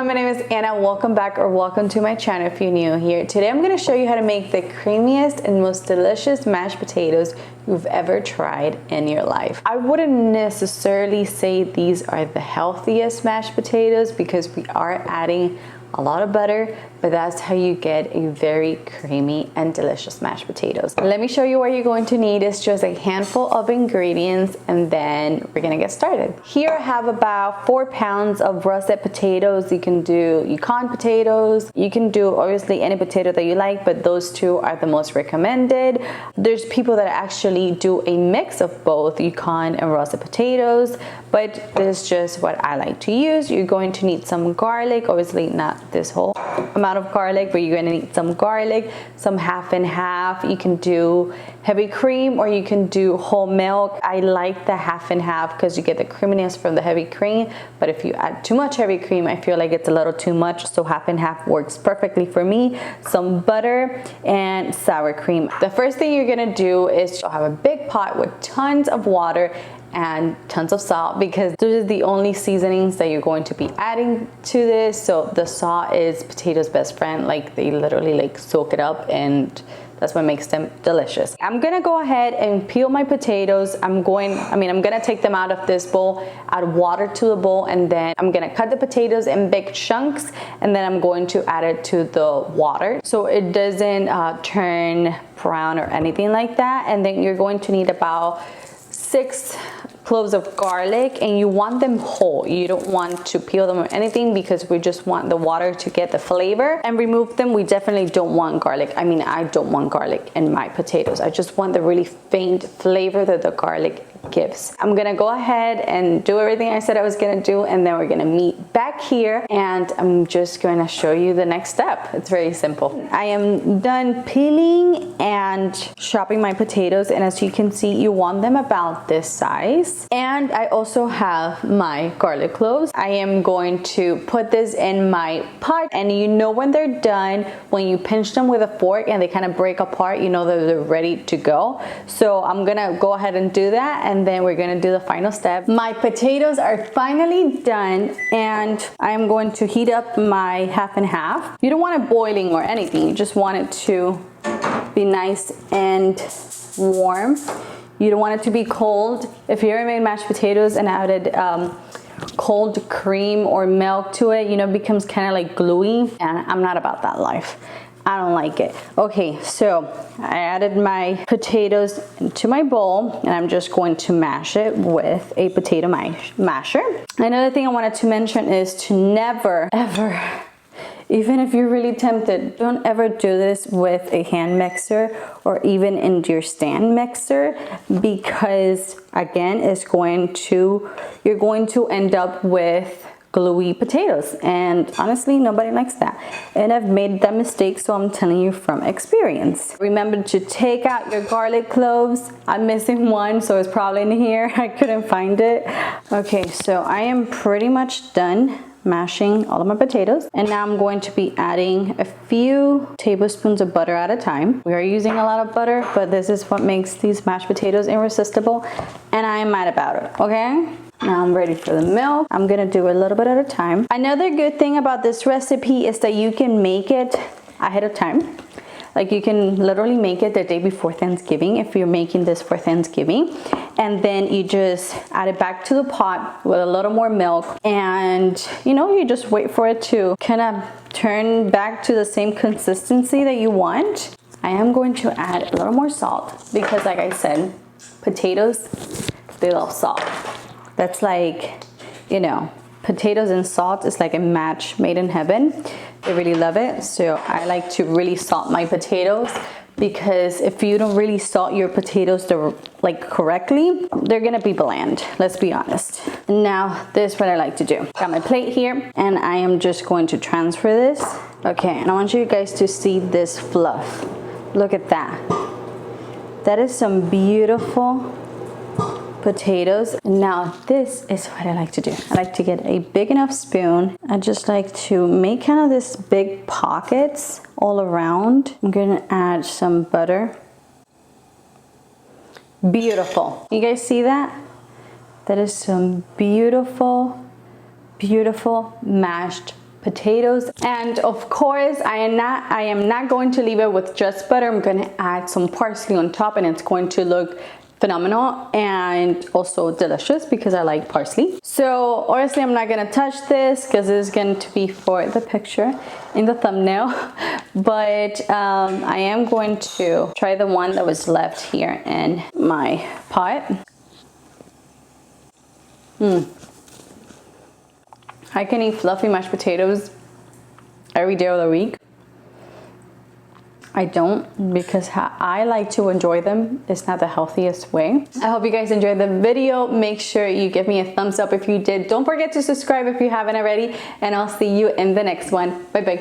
my name is Anna. Welcome back or welcome to my channel if you're new here. Today I'm going to show you how to make the creamiest and most delicious mashed potatoes you've ever tried in your life. I wouldn't necessarily say these are the healthiest mashed potatoes because we are adding a lot of butter, but that's how you get a very creamy and delicious mashed potatoes. Let me show you what you're going to need. It's just a handful of ingredients and then we're gonna get started. Here I have about 4 pounds of russet potatoes. You can do Yukon potatoes. You can do obviously any potato that you like, but those two are the most recommended. There's people that actually do a mix of both Yukon and russet potatoes, but this is just what I like to use. You're going to need some garlic, obviously not this whole amount of garlic, but you're going to need some garlic, some half and half. You can do heavy cream or you can do whole milk. I like the half and half because you get the creaminess from the heavy cream, but if you add too much heavy cream, I feel like it's a little too much, so half and half works perfectly for me. Some butter and sour cream. The first thing you're gonna do is have a big pot with tons of water and tons of salt, because those are the only seasonings that you're going to be adding to this. So the salt is potatoes' best friend. Like, they literally like soak it up, and that's what makes them delicious. I'm gonna go ahead and peel my potatoes. I'm gonna take them out of this bowl, add water to the bowl, and then I'm gonna cut the potatoes in big chunks, and then I'm going to add it to the water so it doesn't turn brown or anything like that. And then you're going to need about 6 cloves of garlic, and you want them whole. You don't want to peel them or anything because we just want the water to get the flavor and remove them. We definitely don't want garlic. I mean, I don't want garlic in my potatoes. I just want the really faint flavor that the garlic gives. I'm gonna go ahead and do everything I said I was gonna do, and then we're gonna meet back here and I'm just gonna show you the next step. It's very simple. I am done peeling and chopping my potatoes, and as you can see, you want them about this size. And I also have my garlic cloves. I am going to put this in my pot, and you know when they're done, when you pinch them with a fork and they kind of break apart, you know that they're ready to go. So I'm gonna go ahead and do that, and then we're gonna do the final step. My potatoes are finally done, and I'm going to heat up my half and half. You don't want it boiling or anything. You just want it to be nice and warm. You don't want it to be cold. If you ever made mashed potatoes and added cold cream or milk to it, you know, it becomes kind of like gluey, and I'm not about that life. I don't like it. Okay, so I added my potatoes into my bowl, and I'm just going to mash it with a potato masher. Another thing I wanted to mention is to never, ever, even if you're really tempted, don't ever do this with a hand mixer or even in your stand mixer, because again, you're going to end up with gluey potatoes, and honestly nobody likes that, and I've made that mistake, so I'm telling you from experience. Remember to take out your garlic cloves. I'm missing one, so it's probably in here. I couldn't find it. Okay, so I am pretty much done mashing all of my potatoes, and now I'm going to be adding a few tablespoons of butter at a time. We are using a lot of butter, but this is what makes these mashed potatoes irresistible, and I am mad about it. Okay, now I'm ready for the milk. I'm gonna do a little bit at a time. Another good thing about this recipe is that you can make it ahead of time. Like, you can literally make it the day before Thanksgiving if you're making this for Thanksgiving, and then you just add it back to the pot with a little more milk, and you know, you just wait for it to kind of turn back to the same consistency that you want. I am going to add a little more salt because, like I said, potatoes, they love salt. That's like, you know, potatoes and salt is like a match made in heaven. They really love it. So I like to really salt my potatoes, because if you don't really salt your potatoes correctly, they're gonna be bland, let's be honest. Now, this is what I like to do. Got my plate here, and I am just going to transfer this. Okay, and I want you guys to see this fluff. Look at that. That is some beautiful potatoes. Now this is what I like to do. I like to get a big enough spoon. I just like to make kind of this big pockets all around. I'm gonna add some butter. Beautiful. You guys see that? That is some beautiful, beautiful mashed potatoes. And of course, I am not going to leave it with just butter. I'm going to add some parsley on top, and it's going to look phenomenal and also delicious because I like parsley. So honestly, I'm not gonna touch this because it's going to be for the picture in the thumbnail, but I am going to try the one that was left here in my pot. I can eat fluffy mashed potatoes every day of the week. I don't, because I like to enjoy them. It's not the healthiest way. I hope you guys enjoyed the video. Make sure you give me a thumbs up if you did. Don't forget to subscribe if you haven't already, and I'll see you in the next one. Bye bye.